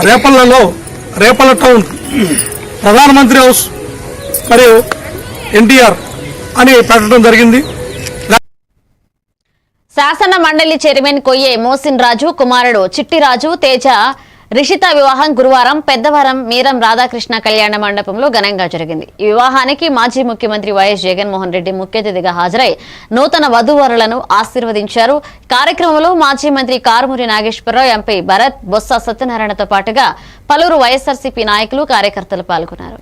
Repalle town ప్రధానమంత్రి house మరియు ఎన్టీఆర్ అని పెట్టడం జరిగింది. శాసన మండలి చైర్మన్ కొయ్యే మోసిన్ రాజు కుమారుడు చిట్టిరాజు తేజ రిషిత వివాహం గురువారం పెద్దవరం మీరం రాధాకృష్ణ కళ్యాణ మండపంలో ఘనంగా జరిగింది. ఈ వివాహానికి మాజీ ముఖ్యమంత్రి వైఎస్ జగన్మోహన్ రెడ్డి ముఖ్య అతిథిగా హాజరై నూతన వధూవరులను ఆశీర్వదించారు. కార్యక్రమంలో మాజీ మంత్రి కారుమూరి నాగేశ్వరరావు, ఎంపీ భరత్, బొత్స సత్యనారాయణతో పాటుగా పలువురు వైఎస్ఆర్సీపీ నాయకులు, కార్యకర్తలు పాల్గొన్నారు.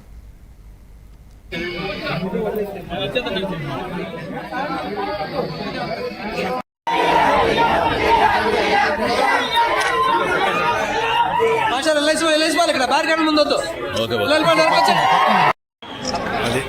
అది